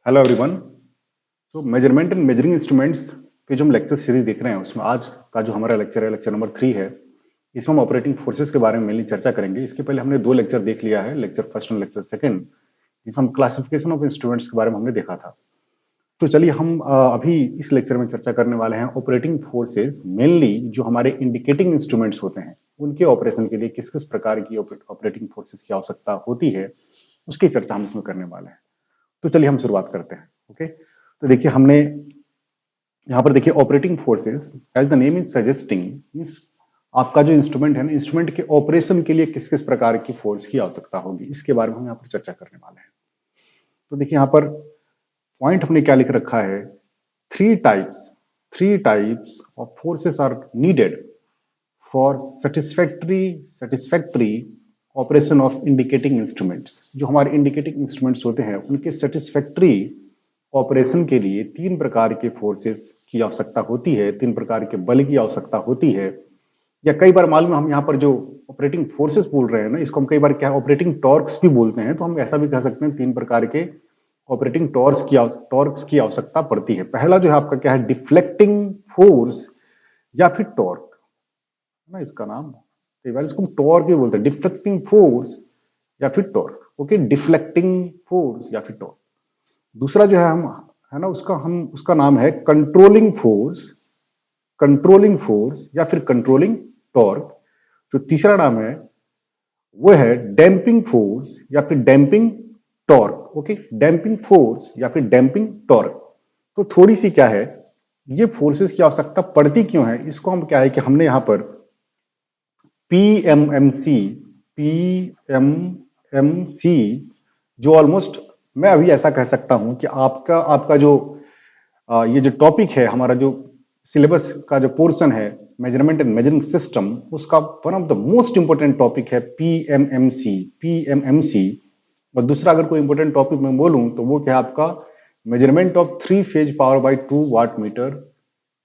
Hello everyone. तो measurement and measuring instruments पे जो हम लेक्चर सीरीज देख रहे हैं उसमें आज का जो हमारा लेक्चर है लेक्चर नंबर 3 है। इसमें हम ऑपरेटिंग फोर्सेस के बारे में मेनली चर्चा करेंगे। इसके पहले हमने दो लेक्चर देख लिया है, लेक्चर फर्स्ट और लेक्चर सेकंड, जिसमें हम क्लासिफिकेशन ऑफ इंस्ट्रूमेंट्स के बारे में हमने देखा था। तो चलिए हम अभी इस लेक्चर में चर्चा करने वाले हैं ऑपरेटिंग फोर्सेस, मेनली जो हमारे इंडिकेटिंग इंस्ट्रूमेंट्स होते हैं उनके ऑपरेशन के लिए किस किस प्रकार की ऑपरेटिंग फोर्सेस की आवश्यकता होती है, उसकी चर्चा हम इसमें करने वाले हैं। तो चलिए हम शुरुआत करते हैं। ओके, तो देखिए हमने यहाँ पर देखिए operating forces as the name is suggesting means आपका जो इंस्ट्रूमेंट है ना, इंस्ट्रूमेंट के ऑपरेशन के लिए किस किस प्रकार की फोर्स की आवश्यकता होगी, इसके बारे में हम यहाँ पर चर्चा करने वाले हैं। तो देखिए यहाँ पर पॉइंट हमने क्या लिख रखा है, three types of forces are needed for satisfactory operation of indicating instruments. जो हमारे इंडिकेटिंग इंस्ट्रूमेंट्स होते हैं उनके सेटिस्फैक्टरी ऑपरेशन के लिए तीन प्रकार के फोर्सेस की आवश्यकता होती है, तीन प्रकार के बल की आवश्यकता होती है। या कई बार मालूम, हम यहाँ पर जो ऑपरेटिंग फोर्सेस बोल रहे हैं ना, इसको हम कई बार क्या ऑपरेटिंग टॉर्क्स भी बोलते हैं। तो हम ऐसा भी कह सकते हैं तीन प्रकार के ऑपरेटिंग टॉर्क्स की आवश्यकता पड़ती है। पहला जो है आपका क्या है, डिफ्लेक्टिंग फोर्स या फिर टॉर्क ना, इसका नाम कई बार इसको हम टॉर्क भी बोलते हैं, डिफ्लेक्टिंग फोर्स या फिर टॉर्क। ओके, डिफ्लेक्टिंग फोर्स या फिर टॉर्क। दूसरा जो है हम है ना, उसका नाम है कंट्रोलिंग फोर्स या फिर कंट्रोलिंग टॉर्क। जो तीसरा नाम है वो है डैम्पिंग फोर्स या फिर damping torque. Okay, damping force या फिर डैम्पिंग टॉर्क। तो थोड़ी सी क्या है, ये फोर्सेस की आवश्यकता पड़ती क्यों है, इसको हम क्या है कि हमने यहां पर पीएमएमसी जो ऑलमोस्ट, मैं अभी ऐसा कह सकता हूं कि आपका आपका जो ये जो टॉपिक है, हमारा जो सिलेबस का जो पोर्शन है मेजरमेंट एंड मेजरिंग सिस्टम, उसका one of the most important topic है पीएमएमसी। और दूसरा अगर कोई इंपोर्टेंट टॉपिक मैं बोलूं तो वो क्या है आपका measurement of 3 phase power by 2 watt meter,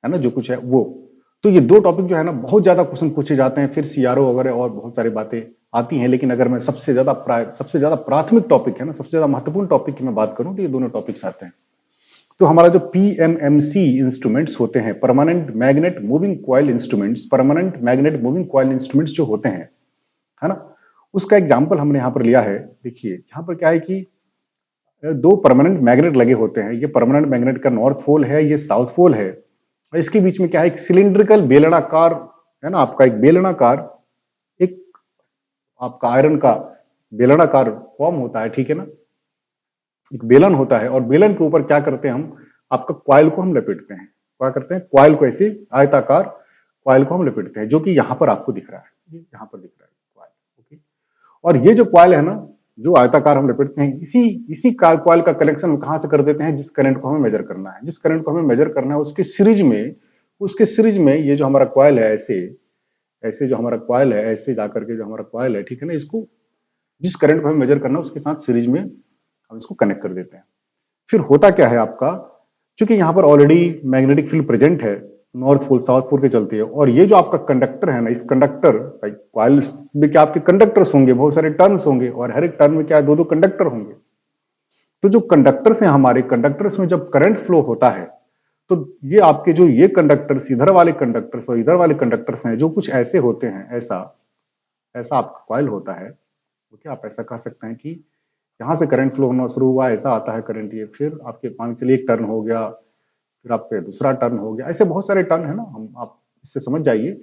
है ना, जो कुछ है वो। तो ये दो टॉपिक जो है ना, बहुत ज्यादा क्वेश्चन पूछे जाते हैं, फिर सीआरओ वगैरह और बहुत सारी बातें आती हैं। लेकिन अगर मैं सबसे ज्यादा प्राथमिक टॉपिक है ना, सबसे ज्यादा महत्वपूर्ण टॉपिक की मैं बात करूं तो ये दोनों टॉपिक्स आते हैं। तो हमारा जो पीएमएमसी इंस्ट्रूमेंट्स होते हैं, permanent magnet moving coil instruments जो होते हैं, है ना, उसका एग्जाम्पल हमने यहाँ पर लिया है। देखिए यहाँ पर क्या है कि दो परमानेंट मैग्नेट लगे होते हैं। ये परमानेंट मैग्नेट का नॉर्थ पोल है, ये साउथ पोल है। और इसके बीच में क्या है, एक सिलिंड्रिकल बेलनाकार, है ना, आपका एक बेलनाकार, एक आपका आयरन का बेलनाकार फॉर्म होता है, ठीक है ना, एक बेलन होता है। और बेलन के ऊपर क्या करते हैं हम, आपका कॉइल को हम लपेटते हैं। क्या करते हैं, कॉइल को ऐसे आयताकार कॉइल को हम लपेटते हैं, जो कि यहां पर आपको दिख रहा है, यहां पर दिख रहा है कॉइल। ओके, और ये जो कॉइल है ना, जो आयताकार हम लपेटते हैं, इसी इसी कॉइल का कनेक्शन हम कहां से कर देते हैं, जिस करंट को हमें मेजर करना है, जिस करंट को हमें मेजर करना है उसके सीरीज में ये जो हमारा कॉइल है, ऐसे ऐसे जो हमारा कॉइल है, ऐसे जाकर के जो हमारा कॉइल है, ठीक है ना, इसको जिस करंट को हमें मेजर करना है उसके साथ सीरीज में हम इसको कनेक्ट कर देते हैं। फिर होता क्या है आपका, क्योंकि यहाँ पर ऑलरेडी मैग्नेटिक फील्ड प्रेजेंट है, नॉर्थ पोल साउथ पोल के चलते है। और ये जो आपका कंडक्टर है ना, इस कंडक्टर कॉइल में क्या आपके कंडक्टर्स होंगे, बहुत सारे टर्न्स होंगे, और हर एक टर्न में क्या है, दो दो कंडक्टर होंगे। तो जो कंडक्टर्स हैं, हमारे कंडक्टर्स में जब करंट फ्लो होता है, तो ये आपके जो ये कंडक्टर्स, इधर वाले कंडक्टर्स और इधर वाले कंडक्टर्स हैं, जो कुछ ऐसे होते हैं, ऐसा ऐसा आपका कॉइल होता है। ओके, आप ऐसा कह सकते हैं कि यहाँ से करंट फ्लो होना शुरू हुआ, ऐसा आता है करंट, ये फिर आपके मान चलिए एक टर्न हो गया, फिर आपके दूसरा टर्न हो गया, ऐसे बहुत सारे टर्न है ना, हम आप इससे समझ जाइए।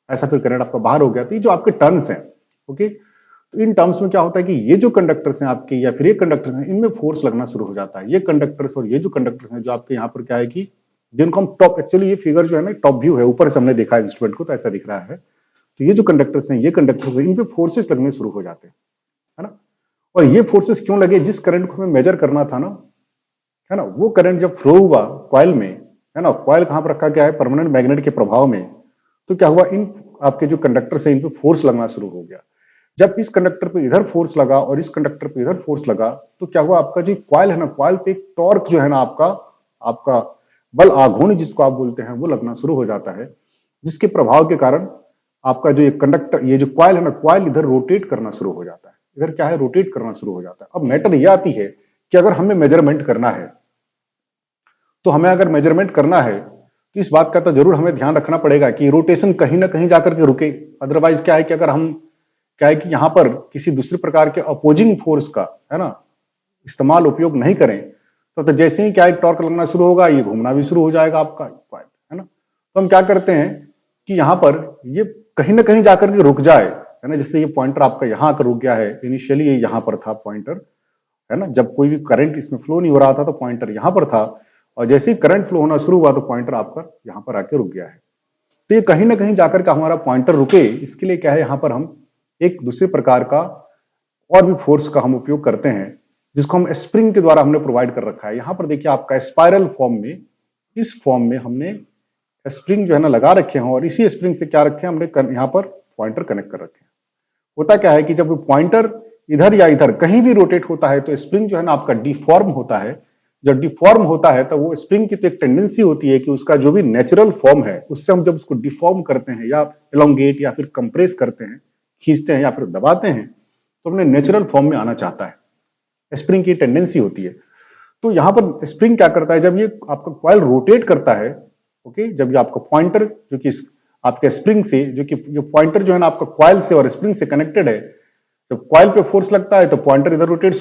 ऐसा फिर करंट आपका बाहर हो गया। तो ये जो आपके टर्न्स हैं, ओके, तो इन टर्म्स में क्या होता है कि ये जो कंडक्टर्स हैं आपके, या फिर ये कंडक्टर्स हैं, इनमें फोर्स लगना शुरू हो जाता है। ये कंडक्टर्स और ये जो कंडक्टर्स हैं, जो आपके यहाँ पर क्या है कि जिनको हम टॉप, एक्चुअली ये फिगर जो है ना टॉप व्यू है, ऊपर से हमने देखा है इंस्ट्रूमेंट को तो ऐसा दिख रहा है। तो ये जो कंडक्टर्स हैं, ये कंडक्टर्स हैं, इन पे फोर्सेस लगने शुरू हो जाते हैं, है ना। और ये फोर्सेस क्यों लगे, जिस करंट को हमें मेजर करना था ना, है ना, वो करंट जब फ्लो हुआ कॉइल में, है ना, कॉइल कहां पर रखा गया है, परमानेंट मैग्नेट के प्रभाव में। तो क्या हुआ, इन आपके जो कंडक्टर से इन पे फोर्स लगना शुरू हो गया। जब इस कंडक्टर पे इधर फोर्स लगा और इस कंडक्टर पे इधर फोर्स लगा, तो क्या हुआ, आपका जो कॉइल है ना, कॉइल पे एक टॉर्क जो है ना, आपका आपका बल आघूर्ण जिसको आप बोलते हैं, वो लगना शुरू हो जाता है। जिसके प्रभाव के कारण आपका जो ये कंडक्टर, ये जो कॉइल है ना, कॉइल इधर रोटेट करना शुरू हो जाता है। इधर क्या है, रोटेट करना शुरू हो जाता है। अब मैटर ये आती है कि अगर हमें मेजरमेंट करना है, तो हमें अगर मेजरमेंट करना है तो इस बात का तो जरूर हमें ध्यान रखना पड़ेगा कि रोटेशन कहीं ना कहीं जाकर के रुके। अदरवाइज क्या है कि अगर हम क्या है कि यहाँ पर किसी दूसरे प्रकार के अपोजिंग फोर्स का, है ना, इस्तेमाल उपयोग नहीं करें तो जैसे ही क्या है टॉर्क लगना शुरू होगा, ये घूमना भी शुरू हो जाएगा आपका कॉइल, है ना। तो हम क्या करते हैं कि यहाँ पर ये कहीं ना कहीं जाकर के रुक जाए, है ना। जैसे ये पॉइंटर आपका यहाँ आकर रुक गया है, इनिशियली ये यहाँ पर था पॉइंटर, है ना। जब कोई भी करंट इसमें फ्लो नहीं हो रहा था तो पॉइंटर यहाँ पर था, और जैसे ही करंट फ्लो होना शुरू हुआ तो पॉइंटर आपका यहाँ पर आके रुक गया है। तो ये कहीं ना कहीं जाकर के हमारा पॉइंटर रुके, इसके लिए क्या है, यहाँ पर हम एक दूसरे प्रकार का और भी फोर्स का हम उपयोग करते हैं, जिसको हम स्प्रिंग के द्वारा हमने प्रोवाइड कर रखा है। यहाँ पर देखिए आपका स्पाइरल फॉर्म में, इस फॉर्म में हमने स्प्रिंग जो है ना लगा रखे हैं, और इसी स्प्रिंग से क्या रखे हैं हमने, यहाँ पर पॉइंटर कनेक्ट कर रखे हैं। होता क्या है कि जब पॉइंटर इधर या इधर कहीं भी रोटेट होता है तो स्प्रिंग जो है ना आपका डिफॉर्म होता है। जब डिफॉर्म होता है तो वो स्प्रिंग की तो एक टेंडेंसी होती है कि उसका जो भी नेचुरल फॉर्म है उससे हम जब उसको डिफॉर्म करते हैं या एलोंगेट या फिर कंप्रेस करते हैं, खींचते हैं या फिर दबाते हैं, तो अपने नेचुरल फॉर्म में आना चाहता है, स्प्रिंग की टेंडेंसी होती है। तो यहां पर स्प्रिंग क्या करता है, जब ये आपका कॉइल रोटेट करता है, ओके, जब ये आपका पॉइंटर जो कि आपके स्प्रिंग से, जो कि ये पॉइंटर जो है ना आपका कॉइल से और स्प्रिंग से कनेक्टेड है, जब कॉइल पे फोर्स लगता है तो पॉइंटर इधर रोटेट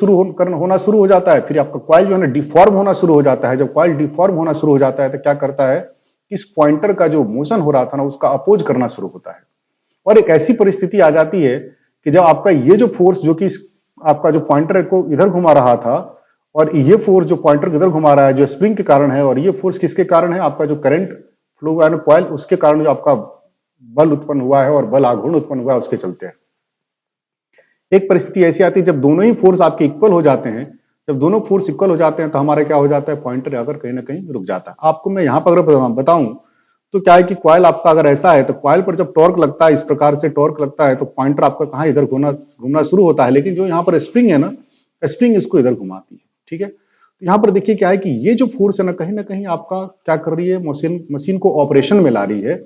होना शुरू हो जाता है। फिर आपका कॉइल जो है ना डिफॉर्म होना शुरू हो जाता है। जब कॉइल डिफॉर्म होना शुरू हो जाता है तो क्या करता है, इस पॉइंटर का जो मोशन हो रहा था ना उसका अपोज करना शुरू होता है। और एक ऐसी परिस्थिति आ जाती है कि जब आपका ये जो फोर्स जो कि आपका जो पॉइंटर को इधर घुमा रहा था, और ये फोर्स जो पॉइंटर को इधर घुमा रहा है जो स्प्रिंग के कारण है, और ये फोर्स किसके कारण है, आपका जो करंट फ्लो हुआ है ना कॉइल, उसके कारण जो आपका बल उत्पन्न हुआ है और बल आघूर्ण उत्पन्न हुआ है उसके चलते है। एक परिस्थिति ऐसी आती है जब दोनों ही फोर्स आपके इक्वल हो जाते हैं, जब दोनों फोर्स इक्वल हो जाते हैं तो हमारा क्या हो जाता है, पॉइंटर अगर कहीं ना कहीं रुक जाता है। आपको मैं यहाँ पर अगर बताऊं तो क्या है कि कॉइल आपका अगर ऐसा है तो कॉइल पर जब टॉर्क लगता है, इस प्रकार से टॉर्क लगता है, तो पॉइंटर आपका कहाँ इधर घूमना शुरू होता है, लेकिन जो यहाँ पर स्प्रिंग है ना, स्प्रिंग इसको इधर घुमाती है, ठीक है। तो यहाँ पर देखिए क्या है कि ये जो फोर्स है ना कहीं आपका क्या कर रही है, मशीन को ऑपरेशन में ला रही है,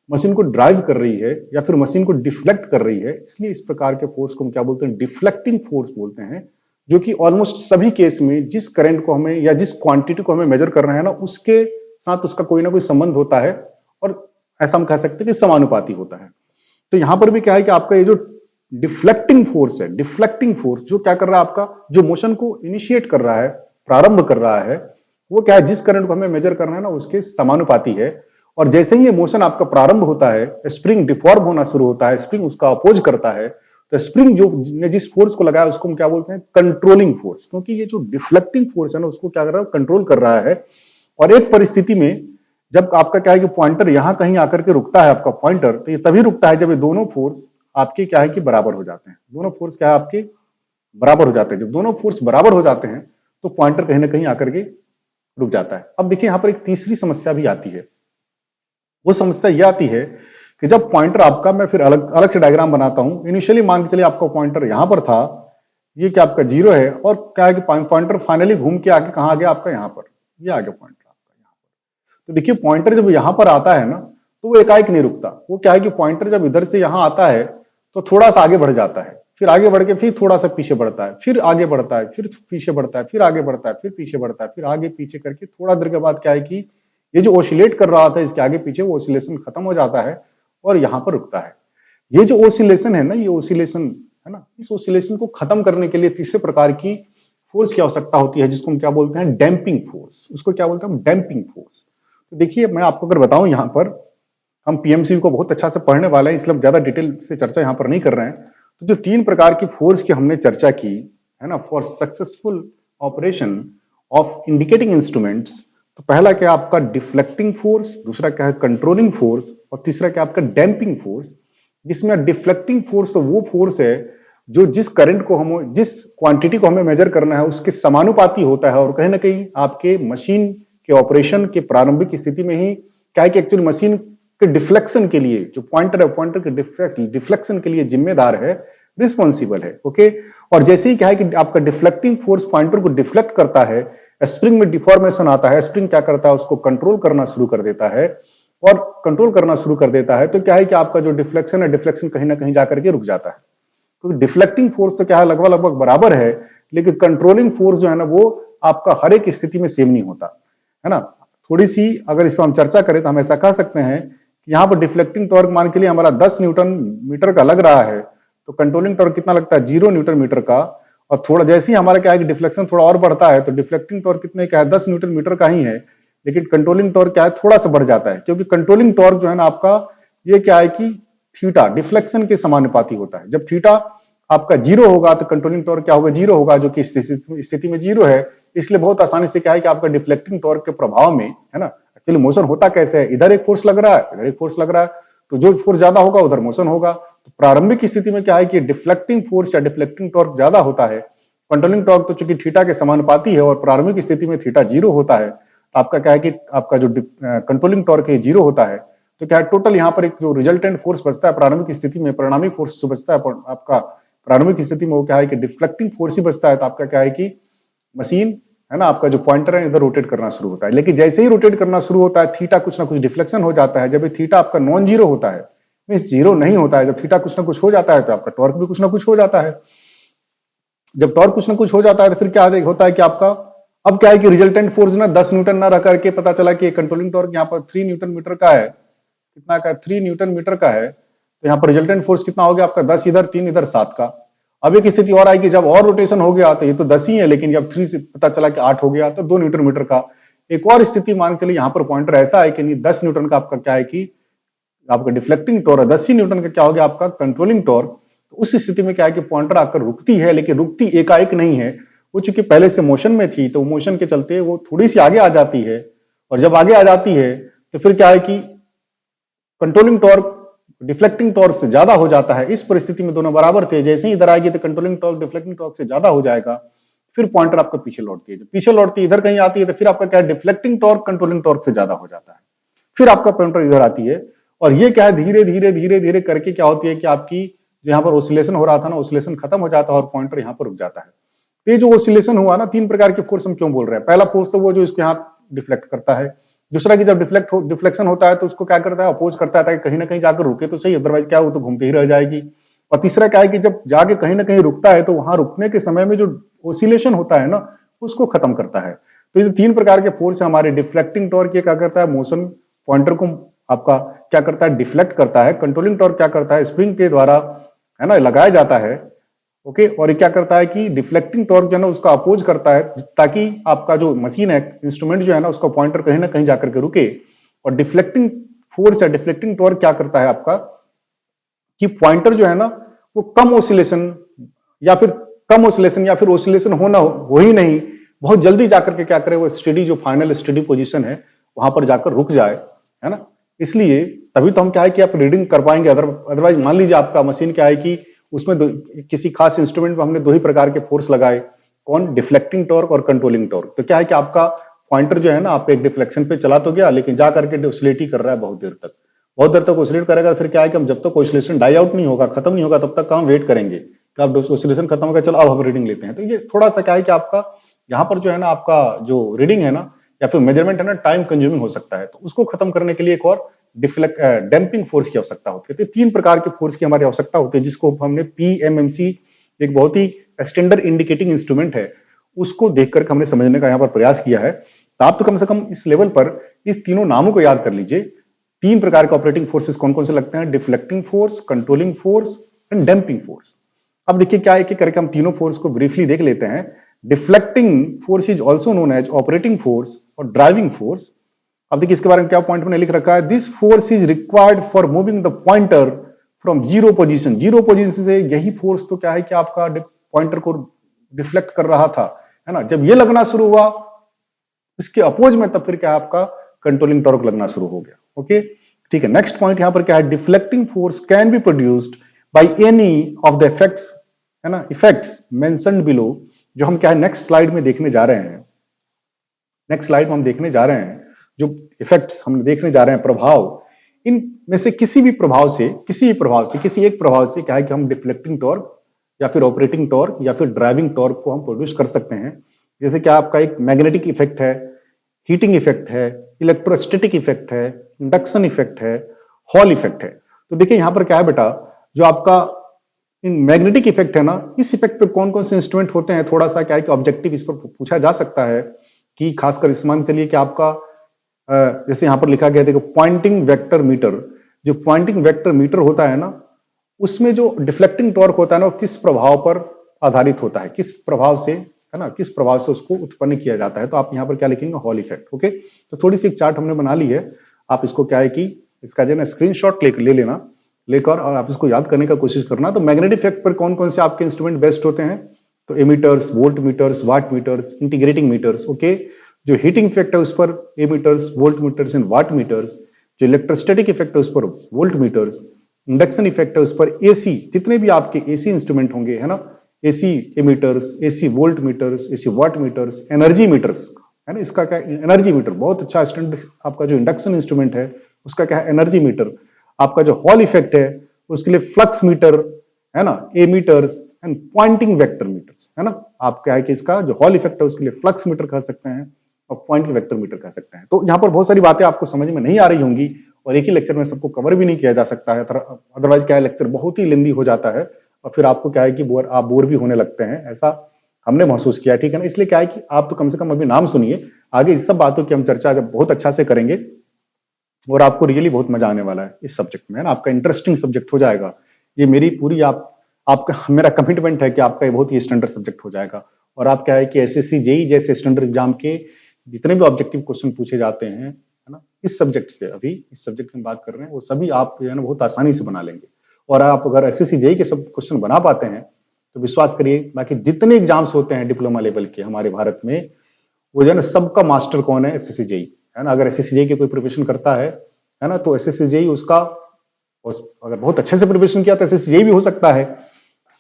मशीन को ड्राइव कर रही है या फिर मशीन को डिफ्लेक्ट कर रही है। इसलिए इस प्रकार के फोर्स को हम क्या बोलते हैं, डिफ्लेक्टिंग फोर्स बोलते हैं, जो कि ऑलमोस्ट सभी केस में जिस करंट को हमें या जिस क्वांटिटी को हमें मेजर करना है ना उसके साथ उसका कोई ना कोई संबंध होता है, और ऐसा हम कह सकते हैं कि समानुपाती होता है। तो यहां पर भी क्या है कि आपका ये जो डिफ्लेक्टिंग फोर्स है, डिफ्लेक्टिंग फोर्स जो क्या कर रहा है, आपका जो मोशन को इनिशिएट कर रहा है, प्रारंभ कर रहा है, वो क्या है, जिस करंट को हमें मेजर करना है ना उसके समानुपाती है। और जैसे ही ये मोशन आपका प्रारंभ होता है, स्प्रिंग डिफॉर्म होना शुरू होता है, स्प्रिंग उसका अपोज करता है, तो स्प्रिंग जो ने जिस फोर्स को लगाया उसको हम क्या बोलते हैं, कंट्रोलिंग फोर्स, क्योंकि ये जो डिफ्लेक्टिंग फोर्स है ना उसको क्या कर रहा है, कंट्रोल कर रहा है। और एक परिस्थिति में जब आपका क्या है कि पॉइंटर यहां कहीं आकर के रुकता है, आपका पॉइंटर, तो ये तभी रुकता है जब ये दोनों फोर्स आपके क्या है कि बराबर हो जाते हैं। दोनों फोर्स क्या है आपके बराबर हो जाते हैं। जब दोनों फोर्स बराबर हो जाते हैं तो पॉइंटर कहीं ना कहीं आकर के रुक जाता है। अब देखिए यहां पर एक तीसरी समस्या भी आती है। वो समस्या ये आती है कि जब पॉइंटर आपका, मैं फिर अलग अलग से डायग्राम बनाता हूं। इनिशियली मान के चलिए आपका पॉइंटर यहां पर था, ये क्या आपका 0 है, और क्या है कि पॉइंटर फाइनली घूम के आके कहां आ गया, आपका यहां पर, ये आ गया पॉइंटर आपका यहां पर। तो देखिए पॉइंटर जब यहां पर आता है ना तो वो एकाएक नहीं रुकता। वो क्या है कि पॉइंटर जब इधर से यहां आता है तो थोड़ा सा आगे बढ़ जाता है, फिर आगे बढ़ के फिर थोड़ा सा पीछे बढ़ता है, फिर आगे बढ़ता है, फिर पीछे बढ़ता है, फिर आगे बढ़ता है, फिर पीछे बढ़ता है, फिर आगे पीछे करके थोड़ा देर के बाद क्या है कि ये जो ओसिलेट कर रहा था इसके आगे पीछे, वो ओसिलेशन खत्म हो जाता है और यहां पर रुकता है। ये जो ओसिलेशन है ना, ये ओसिलेशन है ना, इस ओसिलेशन को खत्म करने के लिए तीसरे प्रकार की फोर्स की आवश्यकता होती है, जिसको हम क्या बोलते हैं, डैम्पिंग फोर्स। उसको क्या बोलते हैं, डैम्पिंग फोर्स। तो देखिए मैं आपको अगर बताऊं, यहां पर हम पीएमसी को बहुत अच्छा से पढ़ने वाले हैं, इसलिए ज्यादा डिटेल से चर्चा यहां पर नहीं कर रहे हैं। तो जो 3 प्रकार की फोर्स की हमने चर्चा की है ना, for successful operation of indicating instruments, तो पहला क्या आपका डिफ्लेक्टिंग फोर्स, दूसरा क्या है कंट्रोलिंग फोर्स, और तीसरा क्या आपका डैम्पिंग फोर्स। जिसमें डिफ्लेक्टिंग फोर्स तो वो फोर्स है जो जिस करंट को हम, जिस क्वांटिटी को हमें मेजर करना है उसके समानुपाती होता है, और कहीं ना कहीं आपके मशीन के ऑपरेशन के प्रारंभिक स्थिति में ही क्या है कि एक्चुअल मशीन के डिफ्लेक्शन के लिए जो पॉइंटर है, पॉइंटर के डिफ्लेक्शन के लिए जिम्मेदार है, रिस्पॉन्सिबल है, ओके। और जैसे ही क्या है कि आपका डिफ्लेक्टिंग फोर्स पॉइंटर को डिफ्लेक्ट करता है, स्प्रिंग में डिफॉर्मेशन आता है, स्प्रिंग क्या करता है, उसको कंट्रोल करना शुरू कर देता है, और कंट्रोल करना शुरू कर देता है तो क्या है कि आपका जो डिफ्लेक्शन है, डिफ्लेक्शन कहीं ना कहीं जाकर के रुक जाता है। क्योंकि डिफ्लेक्टिंग फोर्स तो क्या है, लगभग लगभग बराबर है, लेकिन कंट्रोलिंग फोर्स जो है ना वो आपका हर एक स्थिति में सेम नहीं होता, है ना। थोड़ी सी अगर इस पर हम चर्चा करें तो हम ऐसा कह सकते हैं कि यहाँ पर डिफ्लेक्टिंग टॉर्क मान के लिए हमारा 10 न्यूटन मीटर का लग रहा है, तो कंट्रोलिंग टॉर्क कितना लगता है 0 न्यूटन मीटर का। और थोड़ा जैसे ही हमारा क्या है कि डिफ्लेक्शन थोड़ा और बढ़ता है तो डिफ्लेक्टिंग टॉर्क कितने का है 10 न्यूटन मीटर का ही है, लेकिन कंट्रोलिंग टॉर्क क्या है थोड़ा सा बढ़ जाता है, क्योंकि कंट्रोलिंग टॉर्क जो है ना आपका ये क्या है कि थीटा डिफ्लेक्शन के समानुपाती होता है। जब थीटा आपका 0 होगा तो कंट्रोलिंग टॉर्क क्या होगा 0 होगा, जो कि स्थिति में 0 है। इसलिए बहुत आसानी से क्या है कि आपका डिफ्लेक्टिंग टॉर्क के प्रभाव में है ना, एक्चुअली मोशन होता कैसे है, इधर एक फोर्स लग रहा है इधर एक फोर्स लग रहा है, तो जो फोर्स ज्यादा होगा उधर मोशन होगा। तो प्रारंभिक स्थिति में क्या है कि डिफ्लेक्टिंग फोर्स या डिफ्लेक्टिंग टॉर्क ज्यादा होता है। कंट्रोलिंग टॉर्क तो चूंकि थीटा के समानुपाती है और प्रारंभिक स्थिति में थीटा 0 होता है, तो आपका क्या है कि आपका जो कंट्रोलिंग टॉर्क है 0 होता है। तो क्या है टोटल यहाँ पर एक जो रिजल्टेंट फोर्स बचता है प्रारंभिक स्थिति में, परिणामी फोर्स जो बचता है आपका प्रारंभिक स्थिति में, वो क्या है कि डिफ्लेक्टिंग फोर्स ही बचता है। तो आपका क्या है कि मशीन है ना आपका जो पॉइंटर है इधर रोटेट करना शुरू होता है। लेकिन जैसे ही रोटेट करना शुरू होता है थीटा कुछ ना कुछ डिफ्लेक्शन हो जाता है। जब ये थीटा आपका नॉन जीरो होता है, मींस जीरो नहीं होता है, जब थीटा कुछ ना कुछ हो जाता है तो आपका टॉर्क भी कुछ ना कुछ हो जाता है। जब टॉर्क कुछ ना कुछ हो जाता है तो फिर क्या होता है कि आपका अब क्या है कि रिजल्टेंट फोर्स ना 10 न्यूटन ना रह करके पता चला कि कंट्रोलिंग टॉर्क यहाँ पर 3 न्यूटन मीटर का है। कितना का 3 न्यूटन मीटर का है, तो यहाँ पर रिजल्टेंट फोर्स कितना हो गया आपका 10 इधर 3 इधर 7 का। अब एक स्थिति और आई कि जब और रोटेशन हो गया तो ये तो 10 ही है, लेकिन जब 3 से पता चला कि 8 हो गया तो 2 न्यूटन मीटर का। एक और स्थिति मान के चलिए यहाँ पर पॉइंटर ऐसा है कि नहीं 10 न्यूटन का आपका क्या है कि आपका डिफ्लेक्टिंग टॉर्क है, 10 ही न्यूटन का क्या हो गया आपका कंट्रोलिंग टॉर्क। तो उस स्थिति में क्या है कि पॉइंटर आकर रुकती है, लेकिन रुकती एकाएक नहीं है, वो चूंकि पहले से मोशन में थी तो मोशन के चलते वो थोड़ी सी आगे आ जाती है। और जब आगे आ जाती है तो फिर क्या है कि कंट्रोलिंग टॉर्क डिफ्लेक्टिंग टॉर्क से ज्यादा हो जाता है। इस परिस्थिति में दोनों बराबर थे, जैसे ही इधर आएगी तो कंट्रोलिंग टॉर्क डिफ्लेक्टिंग टॉर्क से ज्यादा हो जाएगा, फिर पॉइंटर आपका पीछे लौटती है। जब पीछे लौटती है इधर कहीं आती है तो फिर आपका क्या है डिफ्लेक्टिंग टॉर्क कंट्रोलिंग टॉर्क से ज्यादा हो जाता है, फिर आपका पॉइंटर इधर आती है। और ये क्या है धीरे धीरे धीरे धीरे करके क्या होती है कि आपकी जो यहाँ पर ओसिलेशन हो रहा था ना, ओसिलेशन खत्म हो जाता है और पॉइंटर यहाँ पर रुक जाता है। तो ये जो ओसिलेशन हुआ ना, 3 प्रकार के फोर्स हम क्यों बोल रहे हैं। पहला फोर्स तो वो जो इसको यहाँ डिफ्लेक्ट करता है, दूसरा कि जब डिफ्लेक्शन होता है तो उसको क्या करता है अपोज करता है ताकि कहीं ना कहीं जाकर रुके तो सही, अदरवाइज क्या वो तो घूमते ही रह जाएगी। और तीसरा क्या है कि जब जाके कहीं ना कहीं रुकता है तो वहां रुकने के समय में जो ओसिलेशन होता है ना उसको खत्म करता है। तो ये 3 प्रकार के फोर्स है हमारे। डिफ्लेक्टिंग टॉर्क ये क्या करता है मोशन पॉइंटर को आपका क्या करता है डिफ्लेक्ट करता है। कंट्रोलिंग टॉर्क क्या करता है स्प्रिंग के द्वारा है ना लगाया जाता है। ओके, और ये क्या करता है कि डिफ्लेक्टिंग टॉर्क जो है ना उसका अपोज करता है ताकि आपका जो मशीन है इंस्ट्रूमेंट जो है ना उसका पॉइंटर कहीं ना कहीं जाकर के रुके। और डिफ्लेक्टिंग फोर्स या डिफ्लेक्टिंग टॉर्क क्या करता है आपका कि पॉइंटर जो है ना वो कम ओसिलेशन या फिर ओसिलेशन होना हो ही नहीं, बहुत जल्दी जाकर के क्या करे वो स्टेडी जो फाइनल स्टेडी पोजीशन है वहां पर जाकर रुक जाए, है ना। इसलिए तभी तो हम क्या है कि आप रीडिंग कर पाएंगे। अदरवाइज मान लीजिए आपका मशीन क्या है कि उसमें किसी खास इंस्ट्रूमेंट में हमने 2 ही प्रकार के फोर्स लगाए, कौन डिफ्लेक्टिंग टॉर्क और कंट्रोलिंग टॉर्क। तो क्या है कि आपका पॉइंटर जो है ना आप एक डिफ्लेक्शन पे चला तो गया, लेकिन जा करके ऑसिलेट ही कर रहा है बहुत देर तक ऑसिलेट करेगा। फिर क्या है कि हम जब तक ऑसिलेशन डाई आउट नहीं होगा खत्म नहीं होगा तब तक हम वेट करेंगे कि आप ऑसिलेशन खत्म हो गया चलो अब हम रीडिंग लेते हैं। तो ये थोड़ा सा क्या है कि आपका यहाँ पर जो है ना आपका जो रीडिंग है ना या फिर मेजरमेंट है ना टाइम कंज्यूमिंग हो सकता है, तो उसको खत्म करने के लिए एक और डैम्पिंग फोर्स की आवश्यकता होती है। तो 3 प्रकार के फोर्स की हमारी आवश्यकता होती है, जिसको हमने पीएमएमसी एक बहुत ही स्टैंडर्ड इंडिकेटिंग इंस्ट्रूमेंट है उसको देख करके हमने समझने का यहाँ पर प्रयास किया है। तो आप तो कम से कम इस लेवल पर इस तीनों नामों को याद कर लीजिए। 3 प्रकार के ऑपरेटिंग फोर्सेस कौन कौन से लगते हैं, deflecting force, controlling force and damping force. अब देखिए क्या है कि करके हम तीनों फोर्स को ब्रीफली देख लेते हैं। Deflecting force is also known as operating force और ड्राइविंग फोर्स। अब देखिए इसके बारे में क्या पॉइंट मैंने लिख रखा है, this force is required for moving the pointer from zero position. Zero position से यही फोर्स तो क्या है कि आपका पॉइंटर को डिफ्लेक्ट कर रहा था, है ना। जब ये लगना शुरू हुआ इसके अपोज में तब फिर क्या आपका कंट्रोलिंग टॉर्क लगना शुरू हो गया। ओके ठीक है, नेक्स्ट पॉइंट यहां पर क्या है, deflecting force can be produced by any of the effects, है ना, इफेक्ट्स मेंशन्ड बिलो, जो हम क्या है नेक्स्ट स्लाइड में देखने जा रहे हैं। नेक्स्ट स्लाइड में हम देखने जा रहे हैं जो इफेक्ट्स हम देखने जा रहे हैं, प्रभाव, इन में से किसी एक प्रभाव से क्या है कि हम डिफ्लेक्टिंग टॉर्क या फिर ऑपरेटिंग टॉर्क या फिर ड्राइविंग टॉर्क को हम प्रोड्यूस कर सकते हैं। जैसे कि आपका एक मैग्नेटिक इफेक्ट है, हीटिंग इफेक्ट है, इलेक्ट्रोस्टैटिक इफेक्ट है, इंडक्शन इफेक्ट है, हॉल इफेक्ट है। तो देखिए यहां पर क्या है बेटा, जो आपका इन मैग्नेटिक इफेक्ट है ना, इस इफेक्ट पे कौन कौन से इंस्ट्रूमेंट होते हैं, थोड़ा सा क्या है कि ऑब्जेक्टिव इस पर पूछा जा सकता है कि खासकर इस मान चलिए कि आपका जैसे यहाँ पर लिखा गया देखो पॉइंटिंग वेक्टर मीटर, जो पॉइंटिंग वेक्टर मीटर होता है ना, उसमें जो डिफ्लेक्टिंग टॉर्क होता है ना, वो किस प्रभाव पर आधारित होता है, किस प्रभाव से, है ना, किस प्रभाव से उसको उत्पन्न किया जाता है। तो आप यहाँ पर क्या लिखेंगे, हॉल इफेक्ट। ओके, तो थोड़ी सी एक चार्ट हमने बना ली है, आप इसको क्या है कि इसका जो है ना स्क्रीनशॉट ले लेना, लेकर और आप इसको याद करने का कोशिश करना। तो मैग्नेटिक इफेक्ट पर कौन कौन से आपके इंस्ट्रूमेंट बेस्ट होते हैं, तो ammeters, volt meters, watt meters, integrating meters. Okay, जो हीटिंग इफेक्ट है उस पर ammeters, volt meters and watt meters. जो इलेक्ट्रोस्टैटिक इफेक्ट है उस पर वोल्ट मीटर्स। इंडक्शन इफेक्ट है उस पर एसी, जितने भी आपके एसी इंस्ट्रूमेंट होंगे, है ना, AC ammeters, AC volt meters, AC watt meters, energy meters, है ना, इसका क्या एनर्जी मीटर बहुत अच्छा स्टैंडर्ड आपका जो इंडक्शन इंस्ट्रूमेंट है उसका क्या है एनर्जी मीटर। आपका जो हॉल इफेक्ट है उसके लिए फ्लक्स मीटर, है ना, ammeters and pointing vector meters, है ना। आप क्या है कि इसका जो हॉल इफेक्ट है उसके लिए फ्लक्स मीटर कह सकते हैं और पॉइंटिंग वेक्टर मीटर कह सकते हैं। तो यहाँ पर बहुत सारी बातें आपको समझ में नहीं आ रही होंगी और एक ही लेक्चर में सबको कवर भी नहीं किया जा सकता है, अदरवाइज क्या है लेक्चर बहुत ही लेंदी हो जाता है और फिर आपको क्या है कि आप बोर भी होने लगते हैं, ऐसा हमने महसूस किया, ठीक है ना। इसलिए क्या है कि आप तो कम से कम अभी नाम सुनिए, आगे इस सब बातों की हम चर्चा जब बहुत अच्छा से करेंगे और आपको रियली बहुत मजा आने वाला है इस सब्जेक्ट में, है ना, आपका इंटरेस्टिंग सब्जेक्ट हो जाएगा। ये मेरी पूरी आपका मेरा कमिटमेंट है कि आपका ये बहुत ही स्टैंडर्ड सब्जेक्ट हो जाएगा। और आप क्या है कि एसएससी जेई जैसे स्टैंडर्ड एग्जाम के जितने भी ऑब्जेक्टिव क्वेश्चन पूछे जाते हैं, है ना, इस सब्जेक्ट से, अभी इस सब्जेक्ट में बात कर रहे हैं, वो सभी आप जो है ना बहुत आसानी से बना लेंगे। और आप अगर एसएससी जेई के सब क्वेश्चन बना पाते हैं तो विश्वास करिए बाकी जितने एग्जाम्स होते हैं डिप्लोमा लेवल के हमारे भारत में, वो जो है ना सबका मास्टर कौन है, एसएससी जेई, है ना। अगर एसएससी जेई की कोई प्रिपरेशन करता है ना, तो एसएससी जेई उसका अगर बहुत अच्छे से प्रिपरेशन किया तो एसएससी जेई भी हो सकता है।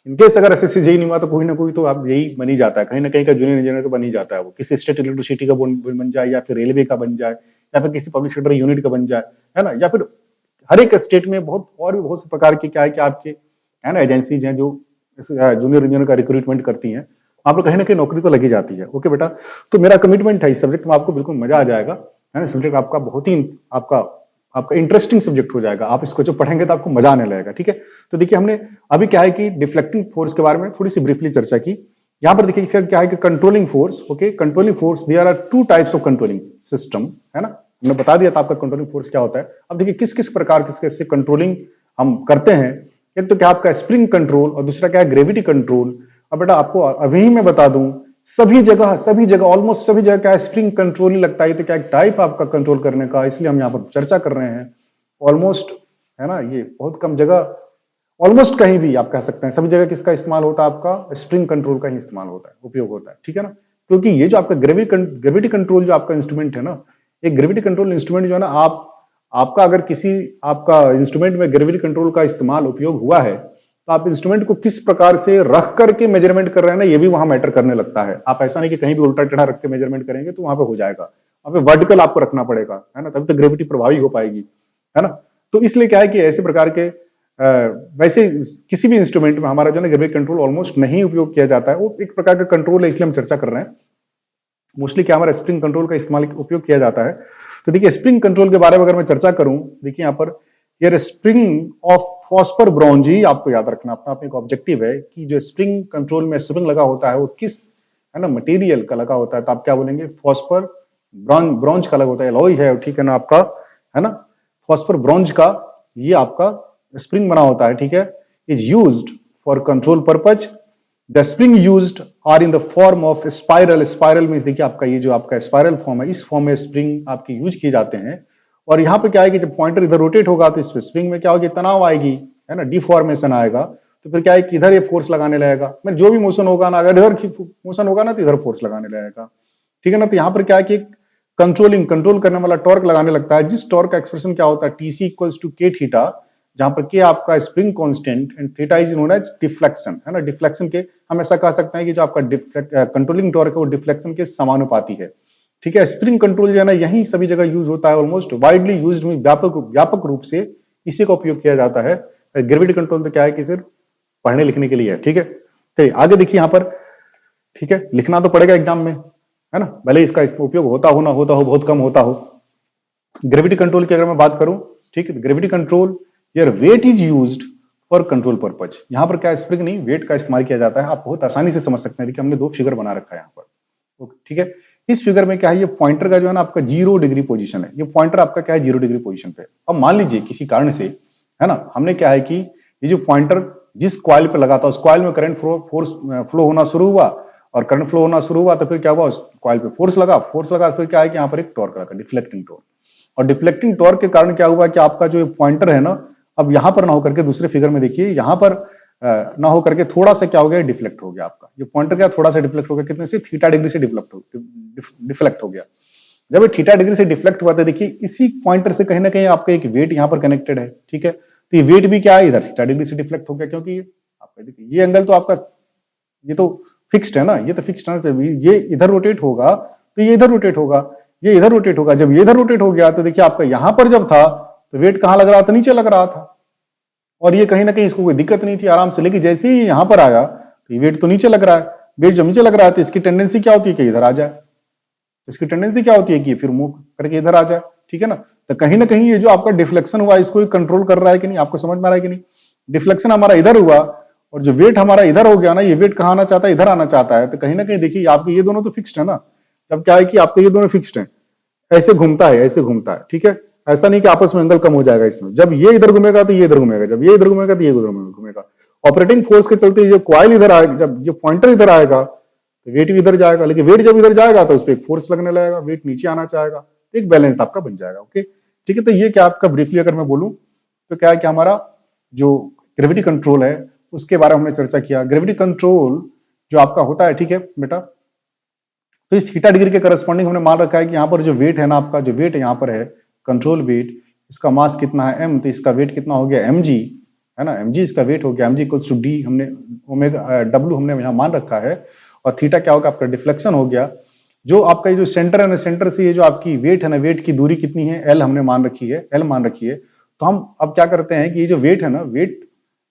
इनकेस अगर एसएससी जेई नहीं हुआ तो कोई ना कोई तो आप यही बन ही जाता है, कहीं ना कहीं का जूनियर इंजीनियर तो बन ही जाता है, वो किसी स्टेट इलेक्ट्रिसिटी का बन जाए या फिर रेलवे का बन जाए या फिर किसी पब्लिक सेक्टर यूनिट का बन जाए, है ना, या फिर हर एक स्टेट में बहुत और भी बहुत से प्रकार की क्या है कि आपके, है ना, एजेंसीज हैं जो जूनियर इंजीनियर का रिक्रूटमेंट करती हैं, वहां पर कहीं ना कहीं नौकरी तो लगी जाती है। ओके बेटा, तो मेरा कमिटमेंट है इस सब्जेक्ट में आपको बिल्कुल मजा आ जाएगा, है ना। सब्जेक्ट आपका बहुत ही आपका आपका इंटरेस्टिंग सब्जेक्ट हो जाएगा, आप इसको जब पढ़ेंगे तो आपको मजा आने लगेगा, ठीक है। तो देखिए हमने अभी क्या है कि डिफ्लेक्टिंग फोर्स के बारे में थोड़ी सी ब्रीफली चर्चा की। यहां पर देखिए फिर क्या है कि controlling force. Okay, controlling force, there are two types of controlling system, है ना, हमने बता दिया था आपका कंट्रोलिंग फोर्स क्या होता है। अब देखिए किस किस प्रकार किस कंट्रोलिंग हम करते हैं। एक तो क्या आपका स्प्रिंग कंट्रोल और दूसरा क्या है ग्रेविटी कंट्रोल। अब बेटा आपको अभी मैं बता दूं, सभी जगह ऑलमोस्ट सभी जगह क्या स्प्रिंग कंट्रोल ही लगता है, तो क्या एक टाइप आपका कंट्रोल करने का, इसलिए हम यहाँ पर चर्चा कर रहे हैं। ऑलमोस्ट, है ना, ये बहुत कम जगह, ऑलमोस्ट कहीं भी आप कह सकते हैं सभी जगह किसका इस्तेमाल होता है, आपका स्प्रिंग कंट्रोल का ही इस्तेमाल होता है, उपयोग होता है, ठीक है ना। क्योंकि ये जो आपका ग्रेविटी कंट्रोल जो आपका इंस्ट्रूमेंट है ना, एक ग्रेविटी कंट्रोल इंस्ट्रूमेंट जो है ना, आपका अगर किसी आपका इंस्ट्रूमेंट में ग्रेविटी कंट्रोल का इस्तेमाल उपयोग हुआ है तो आप इंस्ट्रूमेंट को किस प्रकार से रख करके मेजरमेंट कर रहे हैं ना, ये भी वहां मैटर करने लगता है। आप ऐसा नहीं कि कहीं भी उल्टा टेढ़ा रख के मेजरमेंट करेंगे तो वहां पे हो जाएगा, वहां पे वर्टिकल आपको रखना पड़ेगा, है ना, तभी तो ग्रेविटी प्रभावी हो पाएगी, है ना। तो इसलिए क्या है कि ऐसे प्रकार के वैसे किसी भी इंस्ट्रूमेंट में हमारा जो है ग्रेविटी कंट्रोल ऑलमोस्ट नहीं उपयोग किया जाता है, वो एक प्रकार का कंट्रोल है, इसलिए हम चर्चा कर रहे हैं। मोस्टली क्या हमारा स्प्रिंग कंट्रोल का इस्तेमाल उपयोग किया जाता है। तो देखिए स्प्रिंग कंट्रोल के बारे में अगर मैं चर्चा करूं, देखिए यहाँ पर ये स्प्रिंग ऑफ फॉस्फर ब्रॉन्जी, आपको याद रखना अपना एक ऑब्जेक्टिव है कि जो स्प्रिंग कंट्रोल में स्प्रिंग लगा होता है वो किस, है ना, मटेरियल का लगा होता है, तो आप क्या बोलेंगे, फॉस्फर ब्रॉन्ज का लगा होता है, एलॉय है, ठीक है ना आपका, है ना, फॉस्फर ब्रॉन्ज का ये आपका स्प्रिंग बना होता है, ठीक है। Is used for control purpose. The spring used are in the form of spiral. Spiral means देखिए आपका ये जो आपका स्पाइरल फॉर्म है, इस फॉर्म में स्प्रिंग आपके यूज किए जाते हैं। और यहाँ पे क्या है कि जब पॉइंटर इधर रोटेट होगा तो इस स्प्रिंग में क्या होगी, तनाव आएगी, है ना, डिफॉर्मेशन आएगा, तो फिर क्या है कि इधर ये फोर्स लगाने लगेगा, मैं जो भी मोशन होगा ना, अगर इधर मोशन होगा ना तो इधर फोर्स लगाने लगेगा, ठीक है ना। तो यहाँ पर क्या है कि कंट्रोल करने वाला टॉर्क लगाने लगता है, जिस टॉर्क का एक्सप्रेशन क्या होता है, TC equals to K theta, जहां पर के आपका spring constant and theta is known as deflection, है ना। डिफ्लेक्शन के हम ऐसा कह सकते हैं कि जो आपका कंट्रोलिंग टॉर्क है वो डिफ्लेक्शन के समानुपाती है, ठीक है। स्प्रिंग कंट्रोल जो है ना यही सभी जगह यूज होता है, ऑलमोस्ट वाइडली यूज्ड में व्यापक रूप से इसी का उपयोग किया जाता है। ग्रेविटी कंट्रोल तो क्या है कि सिर्फ पढ़ने लिखने के लिए है, ठीक है। तो आगे देखिए यहाँ पर, ठीक है, लिखना तो पड़ेगा एग्जाम में, है ना, भले इसका उपयोग होता हो ना होता हो, बहुत कम होता हो। ग्रेविटी कंट्रोल की अगर मैं बात करूं, ठीक है, gravity control here weight is used for control purpose. यहां पर क्या स्प्रिंग नहीं, वेट का इस्तेमाल किया जाता है, आप बहुत आसानी से समझ सकते हैं। देखिए हमने दो फिगर बना रखा है यहाँ पर, ठीक है। इस फिगर में क्या है, ये पॉइंटर का जो है ना आपका 0 डिग्री पोजीशन है, ये पॉइंटर आपका क्या है 0 डिग्री पोजीशन पे। अब मान लीजिए किसी कारण से, है ना, हमने क्या है कि ये जो पॉइंटर जिस कॉइल पे लगा था उस कॉइल में करंट फ्लो होना शुरू हुआ, और करंट फ्लो होना शुरू हुआ तो फिर क्या हुआ, उस कॉइल पे फोर्स लगा तो फिर क्या है कि यहाँ पर एक टॉर्क लगा, डिफ्लेक्टिंग टॉर्क। और डिफ्लेक्टिंग टॉर्क के कारण क्या हुआ कि आपका जो पॉइंटर है ना, अब यहां पर ना होकर के दूसरे फिगर में देखिए, यहां पर ना होकर के थोड़ा सा क्या हो गया, डिफ्लेक्ट हो गया आपका ये पॉइंटर, क्या थोड़ा सा डिफ्लेक्ट हो गया, कितने से, θ डिग्री से डिफ्लेक्ट हो गया। जब ये θ डिग्री से डिफ्लेक्ट हुआ तो देखिए इसी पॉइंटर से कहीं ना कहीं आपका एक वेट यहाँ पर कनेक्टेड है, ठीक है, तो ये वेट भी क्या है, इधर θ डिग्री से डिफ्लेक्ट हो गया, क्योंकि आपका देखिए ये एंगल तो आपका ये तो फिक्स्ड है ना, ये तो फिक्स्ड है, तो ये इधर रोटेट होगा तो ये इधर रोटेट होगा, ये इधर रोटेट होगा। जब ये इधर रोटेट हो गया तो देखिए आपका यहां पर जब था तो वेट कहां लग रहा था, नीचे लग रहा था, और ये कहीं ना कहीं इसको कोई दिक्कत नहीं थी, आराम से। लेकिन जैसे ही यहां पर आया तो ये वेट तो नीचे लग रहा है, वेट जब नीचे लग रहा है तो इसकी टेंडेंसी क्या होती है कि इधर आ जाए, इसकी टेंडेंसी क्या होती है कि फिर मूव करके इधर आ जाए, ठीक है ना। तो कहीं ना कहीं ये जो आपका डिफ्लेक्शन हुआ इसको कंट्रोल कर रहा है कि नहीं, आपको समझ में आ रहा है कि नहीं। डिफ्लेक्शन हमारा इधर हुआ और जो वेट हमारा इधर हो गया ना, ये वेट कहाँ आना चाहता है, इधर आना चाहता है, तो कहीं ना कहीं देखिए आपके ये दोनों तो फिक्स्ड है ना। जब क्या है कि आपके ये दोनों फिक्स्ड है, ऐसे घूमता है, ऐसे घूमता है, ठीक है, ऐसा नहीं कि आपस में एंगल कम हो जाएगा इसमें। जब ये इधर घूमेगा तो ये इधर घूमेगा, जब ये इधर घूमेगा तो ये इधर घूमेगा। ऑपरेटिंग फोर्स के चलते ये कॉइल इधर आएगा, जब ये पॉइंटर इधर आएगा तो वेट भी इधर जाएगा, लेकिन वेट जब इधर जाएगा तो उस पर एक फोर्स लगने लगेगा, वेट नीचे आना चाहेगा, एक बैलेंस आपका बन जाएगा। ओके, ठीक है। तो ये क्या आपका ब्रीफली अगर मैं बोलूं तो क्या है कि हमारा जो ग्रेविटी कंट्रोल है उसके बारे में हमने चर्चा किया। ग्रेविटी कंट्रोल जो आपका होता है, ठीक है बेटा, तो इस θ डिग्री के करस्पॉन्डिंग हमने मान रखा है कि यहाँ पर जो वेट है ना, आपका जो वेट यहाँ पर है कंट्रोल वेट, इसका मास कितना है m, तो इसका वेट कितना हो गया mg, है ना, mg इसका वेट हो गया, mg इक्वल्स टू d, हमने ओमेगा w हमने यहाँ मान रखा है, और थीटा क्या होगा आपका डिफ्लेक्शन हो गया। जो आपका ये जो सेंटर है ना, सेंटर से ये जो आपकी वेट है ना, वेट की दूरी कितनी है, l हमने मान रखी है, l मान रखी है। तो हम अब क्या करते हैं कि ये जो वेट है ना, वेट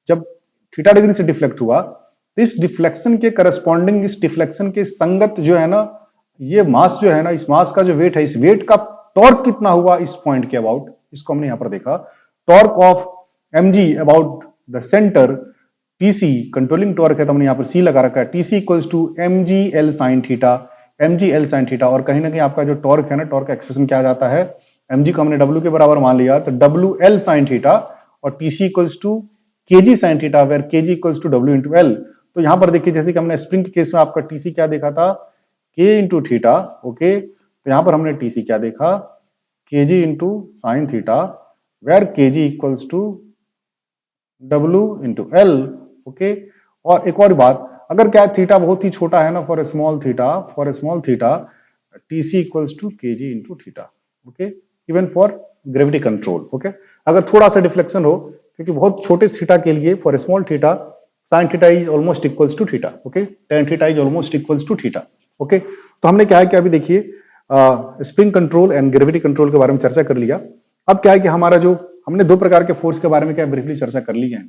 जब θ डिग्री से डिफ्लेक्ट हुआ तो इस डिफ्लेक्शन के करस्पॉन्डिंग, इस डिफ्लेक्शन के संगत जो है ना, ये मास जो है ना, इस मास का जो वेट है, इस वेट का टॉर्क कितना हुआ इस पॉइंट के अबाउट, इसको हमने यहां पर देखा। Torque of mg about the centre, TC controlling torque है तो हमने यहां पर सी लगा रखा है, TC equals to mg l sin theta, mg l sin theta. और कहीं ना कहीं आपका जो टॉर्क है ना, टॉर्क का एक्सप्रेशन क्या जाता है, mg को हमने w के बराबर मान लिया तो w l sin थीटा, और TC equals to kg sin theta, where kg equals to w into l। तो यहां पर देखिए जैसे कि हमने स्प्रिंग के केस में आपका टीसी क्या देखा था, k इंटू थीटा, ओके, तो यहां पर हमने टीसी क्या देखा, kg into sine theta, where kg equals to w into L, okay. और एक और बात, अगर क्या थीटा बहुत ही छोटा है ना, for small theta TC equals to kg into theta, okay, even for gravity control, okay. अगर थोड़ा सा डिफ्लेक्शन हो, क्योंकि बहुत छोटे थीटा के लिए for small theta sine theta is almost equals to theta, okay, tan theta is almost equals to theta, okay. तो हमने क्या है कि अभी देखिए spring control and gravity control के बारे में चर्चा कर लिया। अब क्या है कि हमारा जो हमने दो प्रकार के फोर्स के बारे में क्या ब्रीफली चर्चा कर ली है।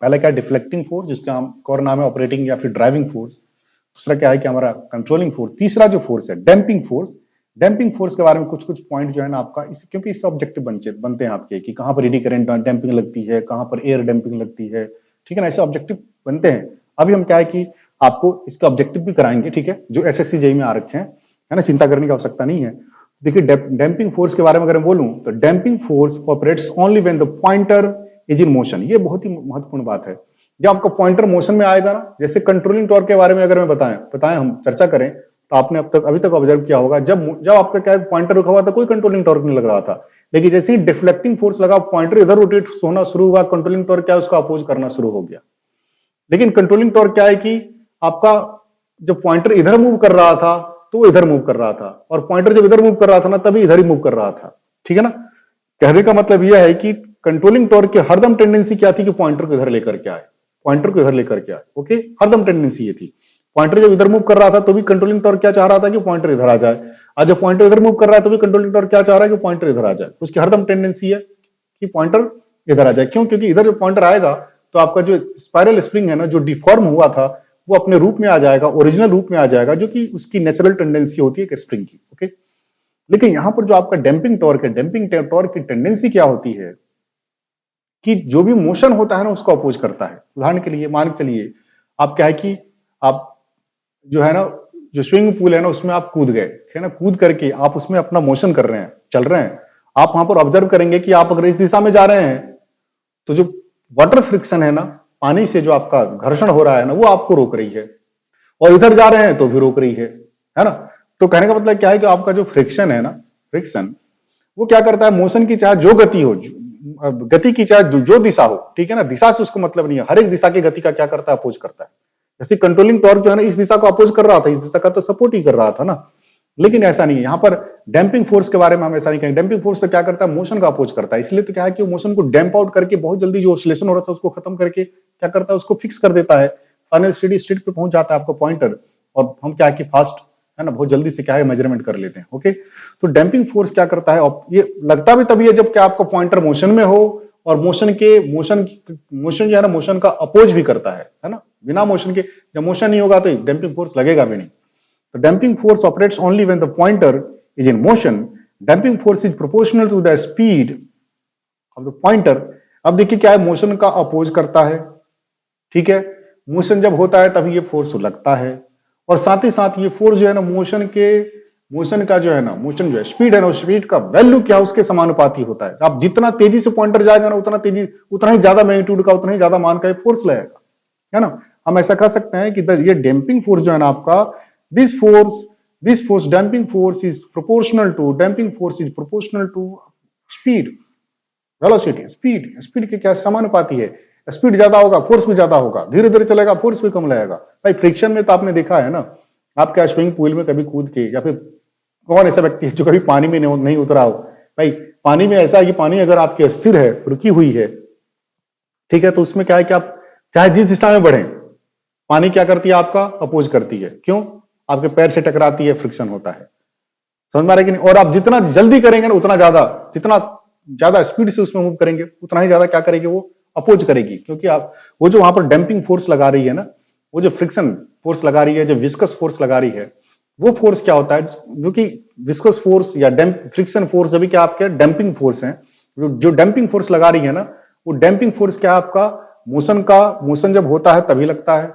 पहला क्या, डिफ्लेक्टिंग फोर्स, जिसका हम और नाम है ऑपरेटिंग या फिर ड्राइविंग फोर्स। दूसरा क्या है कि हमारा कंट्रोलिंग फोर्स। तीसरा जो फोर्स है डैम्पिंग फोर्स। डैम्पिंग फोर्स के बारे में कुछ कुछ पॉइंट जो है ना आपका इस, क्योंकि इससे ऑब्जेक्टिव बनते हैं आपके कि कहां पर एडी करंट डैम्पिंग लगती है, कहां पर एयर डैम्पिंग लगती है, ठीक है ना, ऐसे ऑब्जेक्टिव बनते हैं। अभी हम क्या है कि आपको इसका ऑब्जेक्टिव भी कराएंगे, ठीक है, जो एसएससी जेई में आ रखे हैं, है ना, चिंता करने की आवश्यकता नहीं है। देखिए डैम्पिंग फोर्स के बारे में अगर मैं बोलूं तो damping force operates only when the pointer is in motion. ये बहुत ही महत्वपूर्ण बात है। जब आपका पॉइंटर मोशन में आएगा ना, जैसे कंट्रोलिंग टॉर्क के बारे में अगर मैं बताएं हम चर्चा करें तो आपने अभी तक ऑब्जर्व किया होगा, जब आपका क्या पॉइंटर रुका हुआ था कोई कंट्रोलिंग टॉर्क नहीं लग रहा था, लेकिन जैसे ही डिफ्लेक्टिंग फोर्स लगा, पॉइंटर इधर रोटेट होना शुरू हुआ, कंट्रोलिंग टॉर्क क्या उसका अपोज करना शुरू हो गया। लेकिन कंट्रोलिंग टॉर्क क्या है कि आपका जब पॉइंटर इधर मूव कर रहा था तो इधर मूव कर रहा था, और पॉइंटर जब इधर मूव कर रहा था ना तभी इधर ही मूव कर रहा था, ठीक है ना। कहने का मतलब यह है कि कंट्रोलिंग टॉर्क की हरदम टेंडेंसी क्या थी कि पॉइंटर को इधर लेकर के आए, पॉइंटर को इधर लेकर के आए, ओके, हरदम टेंडेंसी ये थी। पॉइंटर जब इधर मूव कर रहा था तो भी कंट्रोलिंग टॉर्क क्या चाह रहा था कि पॉइंटर इधर आ जाए, आज जब पॉइंटर इधर मूव कर रहा है तो भी कंट्रोलिंग टॉर्क क्या चाह रहा है कि पॉइंटर इधर आ जाए। उसकी हरदम टेंडेंसी है कि पॉइंटर इधर आ जाए। क्यों? क्योंकि इधर जब पॉइंटर आएगा तो आपका जो स्पाइरल स्प्रिंग है ना, जो डिफॉर्म हुआ था वो अपने रूप में आ जाएगा, ओरिजिनल रूप में आ जाएगा, जो कि उसकी नेचुरल टेंडेंसी होती है एक स्प्रिंग की, ओके। लेकिन यहां पर जो आपका डैम्पिंग टॉर्क है, डैम्पिंग टॉर्क की टेंडेंसी क्या होती है कि जो भी मोशन होता है ना उसको अपोज करता है। उदाहरण के लिए मान के चलिए आप क्या है कि आप जो है ना जो स्विमिंग पूल है ना उसमें आप कूद गए, है ना, कूद करके आप उसमें अपना मोशन कर रहे हैं, चल रहे हैं, आप वहां पर ऑब्जर्व करेंगे कि आप अगर इस दिशा में जा रहे हैं तो जो वाटर फ्रिक्शन है ना, पानी से जो आपका घर्षण हो रहा है ना, वो आपको रोक रही है, और इधर जा रहे हैं तो भी रोक रही है ना। तो कहने का मतलब क्या है कि आपका जो फ्रिक्शन है ना, फ्रिक्शन वो क्या करता है, मोशन की चाहे जो गति हो, गति की चाहे जो दिशा हो, ठीक है ना, दिशा से उसको मतलब नहीं है, हर एक दिशा की गति का क्या करता है, अपोज करता है। जैसे कंट्रोलिंग टॉर्क जो है ना, इस दिशा को अपोज कर रहा था, इस दिशा का तो सपोर्ट ही कर रहा था ना, लेकिन ऐसा नहीं है। यहाँ पर डैम्पिंग फोर्स के बारे में हम ऐसा नहीं कहेंगे। डैम्पिंग फोर्स तो क्या करता है, मोशन का अपोज करता है, इसलिए तो क्या है कि वो मोशन को डैम्प आउट करके बहुत जल्दी जो ऑसिलेशन हो रहा था उसको खत्म करके क्या करता है, उसको फिक्स कर देता है, फाइनल स्टेडी स्टेट पे पहुंच जाता है आपका पॉइंटर, और हम क्या है कि फास्ट है ना, बहुत जल्दी से क्या है मेजरमेंट कर लेते हैं। ओके, तो डैम्पिंग फोर्स क्या करता है, ये लगता भी तभी है जब क्या आपका पॉइंटर मोशन में हो, और मोशन जो है ना, मोशन का अपोज भी करता है ना। बिना मोशन के जब मोशन नहीं होगा तो डैम्पिंग फोर्स लगेगा भी नहीं। तो damping force operates only when the pointer is in motion. Damping force is proportional to the speed of the pointer. अब देखिए क्या है, मोशन का अपोज करता है, ठीक है, मोशन जब होता है तभी ये फोर्स लगता है, और साथ ही साथ ये फोर्स जो है ना, मोशन का जो है ना, मोशन जो है स्पीड है ना, स्पीड का वैल्यू क्या उसके समानुपाती होता है। आप जितना तेजी से पॉइंटर जाएगा ना, उतना ही ज्यादा मैग्नीट्यूड का, उतना ही ज्यादा मान का ये फोर्स लगेगा, है ना। हम ऐसा कह सकते हैं कि ये डैम्पिंग फोर्स जो है ना आपका, this force damping force is proportional to speed, velocity, speed के क्या समानुपाती है। स्पीड ज्यादा होगा फोर्स भी ज्यादा होगा, धीरे धीरे चलेगा फोर्स भी कम लगेगा। भाई फ्रिक्शन में तो आपने देखा है ना, आप क्या स्विमिंग पूल में कभी कूद के, या फिर कौन ऐसा व्यक्ति है जो कभी पानी में नहीं उतरा हो। भाई पानी में ऐसा है कि पानी अगर आपके स्थिर है, रुकी हुई है, ठीक है, तो उसमें क्या है कि आप चाहे जिस दिशा में बढ़े, पानी क्या करती है, आपका अपोज करती है। क्यों? आपके पैर से टकराती है, फ्रिक्शन होता है। समझ में आ रहा है कि नहीं? और आप जितना जल्दी करेंगे ना, जितना ज्यादा स्पीड से उसमें मूव करेंगे, उतना ही ज्यादा क्या करेगी, वो अपोज करेगी। क्योंकि आप वो जो वहां पर डैम्पिंग फोर्स लगा रही है ना, वो जो फ्रिक्शन फोर्स लगा रही है, जो विस्कस फोर्स लगा रही है, वो फोर्स क्या होता है, जो कि विस्कस फोर्स या फ्रिक्शन फोर्स अभी क्या आपके डैम्पिंग फोर्स है। जो डैम्पिंग फोर्स लगा रही है ना, वो डैम्पिंग फोर्स क्या आपका मोशन जब होता है तभी लगता है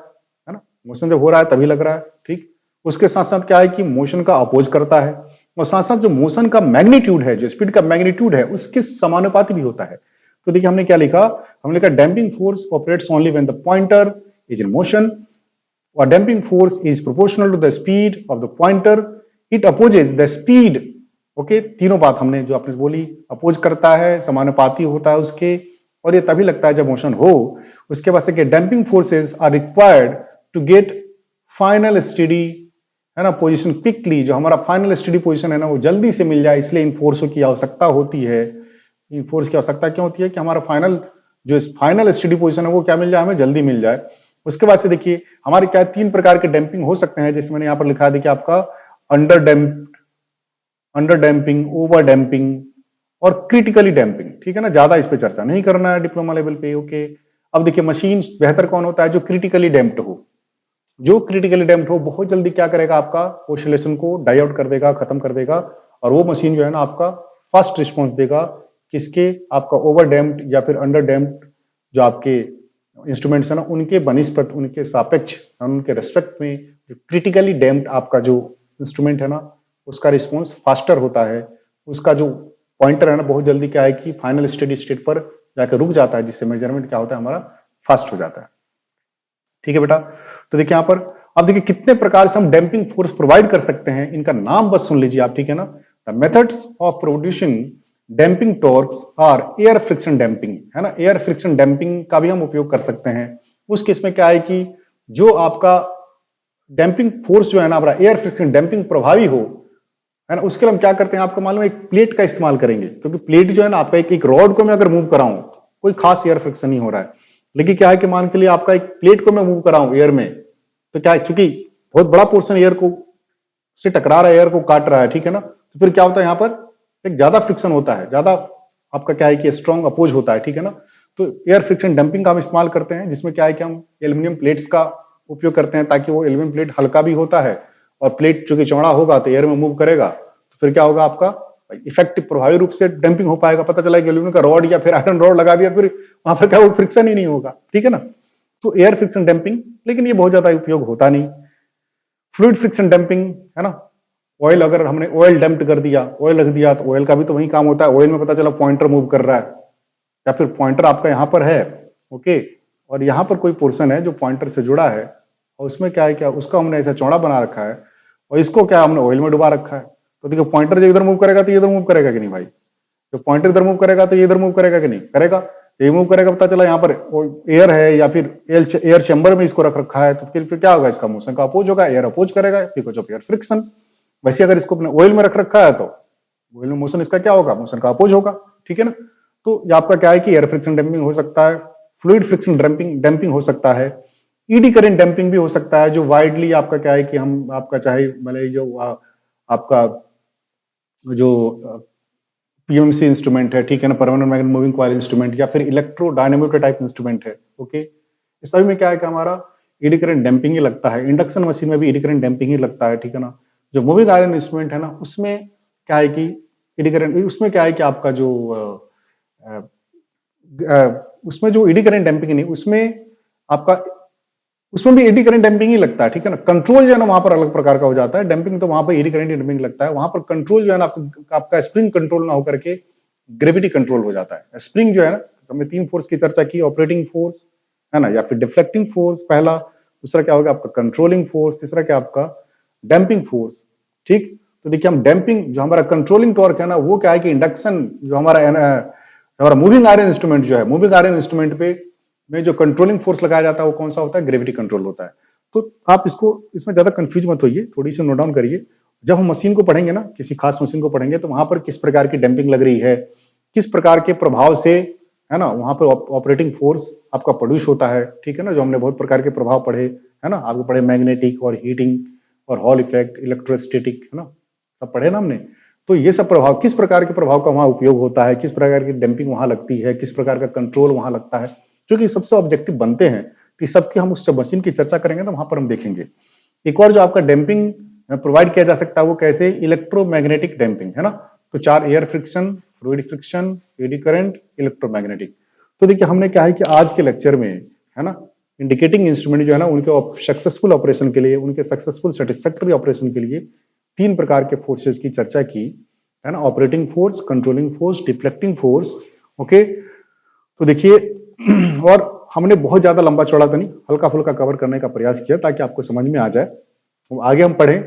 ना, मोशन जब हो रहा है तभी लग रहा है, ठीक। उसके साथ साथ क्या है कि मोशन का अपोज करता है, और साथ साथ जो मोशन का मैग्नीट्यूड है, जो स्पीड का मैग्नीट्यूड है, उसके समानुपाती भी होता है। तो देखिए हमने क्या लिखा, हमने लिखा damping force operates only when the pointer is in motion, और damping force is proportional to the speed of the pointer, it opposes the speed. Okay, तीनों बात हमने जो आपने बोली, अपोज करता है, समानुपाती होता है उसके, और ये तभी लगता है जब मोशन हो। उसके बाद से damping forces are required to get final steady, है ना, पोजीशन क्विकली। जो हमारा फाइनल स्टेडी पोजीशन है ना, वो जल्दी से मिल जाए, इसलिए इन फोर्सों की आवश्यकता होती है। इन फोर्स की आवश्यकता क्यों होती है कि हमारा फाइनल स्टेडी पोजीशन है वो क्या मिल जाए, हमें जल्दी मिल जाए। उसके बाद से देखिए हमारे क्या तीन प्रकार के डैम्पिंग हो सकते हैं, जैसे मैंने यहाँ पर लिखा है, देखिए आपका अंडर डैम्पिंग, ओवर डैम्पिंग और क्रिटिकली डैम्पिंग, ठीक है ना। ज्यादा इस पे चर्चा नहीं करना है डिप्लोमा लेवल पे। ओके, अब देखिए मशीन बेहतर कौन होता है, जो क्रिटिकली डैम्प्ड हो। जो क्रिटिकली डैम्प्ड हो बहुत जल्दी क्या करेगा, आपका ऑसिलेशन को डाई आउट कर देगा, खत्म कर देगा, और वो मशीन जो है ना आपका फास्ट रिस्पॉन्स देगा किसके, आपका ओवर डैम्प्ड या फिर अंडर डैम्प्ड जो आपके इंस्ट्रूमेंट्स है ना, उनके बनिस्पत, उनके सापेक्ष, उनके रेस्पेक्ट में जो क्रिटिकली डैम्प्ड आपका जो इंस्ट्रूमेंट है ना, उसका रिस्पॉन्स फास्टर होता है। उसका जो पॉइंटर है ना, बहुत जल्दी क्या है कि फाइनल स्टेडी स्टेट पर जाकर रुक जाता है, जिससे मेजरमेंट क्या होता है, हमारा फास्ट हो जाता है। ठीक है बेटा, तो देखिए यहां पर अब देखिए कितने प्रकार से हम डैम्पिंग फोर्स प्रोवाइड कर सकते हैं, इनका नाम बस सुन लीजिए आप, ठीक है ना। The methods of producing damping torques are air friction damping, है ना। एयर फ्रिक्शन डैम्पिंग का भी हम उपयोग कर सकते हैं। उस केस में क्या है कि जो आपका डैम्पिंग फोर्स जो है ना, हमारा एयर फ्रिक्शन डैम्पिंग प्रभावी हो, है ना, उसके लिए हम क्या करते हैं, आपको मालूम है, एक प्लेट का इस्तेमाल करेंगे। क्योंकि प्लेट जो है ना आपका, एक रॉड को मैं अगर मूव कराऊं, कोई खास एयर फ्रिक्शन नहीं हो रहा है, लेकिन क्या है कि मान चलिए आपका एक प्लेट को मैं मूव कराऊं एयर में, तो क्या है, चूंकि बहुत बड़ा पोर्शन एयर को से टकरा रहा है, एयर को काट रहा है, ठीक है ना, तो फिर क्या होता है, यहाँ पर एक ज्यादा फ्रिक्शन होता है, ज्यादा आपका क्या है कि स्ट्रॉन्ग अपोज होता है, ठीक है ना। तो एयर फ्रिक्शन डंपिंग का हम इस्तेमाल करते हैं, जिसमें क्या है कि हम एल्यूमिनियम प्लेट्स का उपयोग करते हैं, ताकि वो एल्यूमिनियम प्लेट हल्का भी होता है, और प्लेट चूंकि चौड़ा होगा तो एयर में मूव करेगा, तो फिर क्या होगा, आपका इफेक्टिव प्रभावी रूप से डंपिंग हो पाएगा। पता चला कि एल्यूमिनियम का रॉड या फिर आयरन रॉड लगा दिया, फिर वहां पर क्या वो फ्रिक्शन ही नहीं होगा, ठीक है ना। तो एयर फ्रिक्शन डंपिंग, लेकिन ये बहुत ज्यादा उपयोग होता नहीं। फ्लूइड फ्रिक्शन डैम्पिंग, है ना, ऑयल अगर हमने ऑयल डंप कर दिया, ऑयल रख दिया, तो ऑयल का भी तो वही काम होता है। ऑयल में पता चला पॉइंटर मूव कर रहा है, या फिर पॉइंटर आपका यहाँ पर है, ओके, और यहाँ पर कोई पोर्शन है जो पॉइंटर से जुड़ा है, और उसमें क्या है, क्या उसका हमने ऐसा चौड़ा बना रखा है, और इसको क्या हमने ऑयल में डुबा रखा है। तो देखो पॉइंटर जो इधर मूव करेगा तो ये इधर मूव करेगा कि नहीं भाई, जो पॉइंटर इधर मूव करेगा तो ये इधर मूव करेगा कि नहीं करेगा, ये मूव करेगा, पता चला यहाँ पर एयर है या फिर एयर चैम्बर में इसको रख रखा है, तो फिर क्या होगा, इसका मोशन का अपोज होगा, एयर अपोज करेगा बिकॉज ऑफ एयर फ्रिक्शन। वैसे अगर इसको अपने ऑयल में रख रखा है तो ऑयल में मोशन इसका क्या होगा, मोशन का अपोज होगा, ठीक है ना। तो ये आपका क्या है कि एयर फ्रिक्शन डैम्पिंग हो सकता है, फ्लूइड फ्रिक्शन डैम्पिंग हो सकता है, ईडी करंट डैम्पिंग भी हो सकता है, जो वाइडली आपका क्या है कि हम आपका चाहे भले जो आपका जो पीएमसी इंस्ट्रूमेंट है, ठीक है ना, permanent magnet moving coil instrument, या फिर इलेक्ट्रो डायनेमोमीटर टाइप इंस्ट्रूमेंट है, ओके, इस सभी में क्या है कि हमारा ईडी करंट डैम्पिंग ही लगता है। इंडक्शन मशीन में भी ईडी करंट डैम्पिंग ही लगता है, ठीक है ना। जो मूविंग आयरन इंस्ट्रूमेंट है ना, उसमें क्या है कि ईडी करंट, उसमें क्या है कि आपका जो उसमें जो ईडी करंट डैम्पिंग नहीं, उसमें आपका उसमें भी एडी करंट डैम्पिंग ही लगता है, ठीक है ना। कंट्रोल जो है ना वहां पर अलग प्रकार का हो जाता है, डैम्पिंग तो वहां पर एडी करंट डैम्पिंग लगता है, वहां पर कंट्रोल जो है ना आपका स्प्रिंग कंट्रोल ना होकर के ग्रेविटी कंट्रोल हो जाता है। स्प्रिंग जो है ना, हमने 3 फोर्स की चर्चा की, ऑपरेटिंग फोर्स है ना, या फिर डिफ्लेक्टिंग फोर्स पहला, दूसरा क्या होगा आपका कंट्रोलिंग फोर्स, तीसरा क्या आपका डैम्पिंग फोर्स, ठीक। तो देखिए हम डैम्पिंग जो हमारा कंट्रोलिंग टॉर्क है ना, वो क्या है कि इंडक्शन जो हमारा मूविंग आयरन इंस्ट्रूमेंट जो है, मूविंग आयरन इंस्ट्रूमेंट पे में जो कंट्रोलिंग फोर्स लगाया जाता है वो कौन सा होता है, ग्रेविटी कंट्रोल होता है। तो आप इसको इसमें ज्यादा कंफ्यूज मत होइए, थोड़ी सी नोट डाउन करिए। जब हम मशीन को पढ़ेंगे ना, किसी खास मशीन को पढ़ेंगे, तो वहां पर किस प्रकार की डैम्पिंग लग रही है, किस प्रकार के प्रभाव से, है ना, वहां पर ऑपरेटिंग फोर्स आपका प्रोड्यूस होता है, ठीक है ना। जो हमने बहुत प्रकार के प्रभाव पढ़े, है ना, आपको पढ़े मैग्नेटिक और हीटिंग और हॉल इफेक्ट, इलेक्ट्रोस्टैटिक, है ना, सब पढ़े ना हमने। तो ये सब प्रभाव, किस प्रकार के प्रभाव का वहां उपयोग होता है, किस प्रकार की डैम्पिंग वहां लगती है, किस प्रकार का कंट्रोल वहां लगता है, क्योंकि सबसे ऑब्जेक्टिव बनते हैं, तो सबकी हम उस मशीन की चर्चा करेंगे तो वहां पर हम देखेंगे। एक और जो आपका डैम्पिंग प्रोवाइड किया जा सकता है वो कैसे, इलेक्ट्रोमैग्नेटिक डैम्पिंग, है ना। तो 4 air friction, fluid friction, eddy current, electromagnetic. तो देखिए हमने क्या है कि आज के लेक्चर में, है ना, इंडिकेटिंग इंस्ट्रूमेंट जो है ना, उनके सक्सेसफुल ऑपरेशन के लिए, उनके सक्सेसफुल सेटिस्फैक्टरी ऑपरेशन के लिए 3 प्रकार के फोर्सेज की चर्चा की, है ना, operating force, controlling force, deflecting force, okay. तो देखिए और हमने बहुत ज्यादा लंबा चौड़ा तो नहीं, हल्का फुल्का कवर करने का प्रयास किया ताकि आपको समझ में आ जाए। तो आगे हम पढ़ें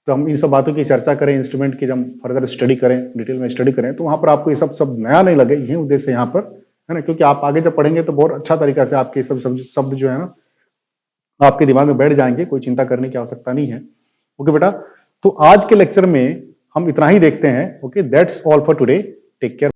तो हम इन सब बातों की चर्चा करें, इंस्ट्रूमेंट की जब फर्दर स्टडी करें, डिटेल में स्टडी करें, तो वहां पर आपको ये सब सब नया नहीं लगे, यही उद्देश्य है यहाँ पर, है ना। क्योंकि आप आगे जब पढ़ेंगे तो बहुत अच्छा तरीका से आपके सब शब्द जो है ना आपके दिमाग में बैठ जाएंगे, कोई चिंता करने की आवश्यकता नहीं है, ओके बेटा। तो आज के लेक्चर में हम इतना ही देखते हैं, okay, that's all for today, take care.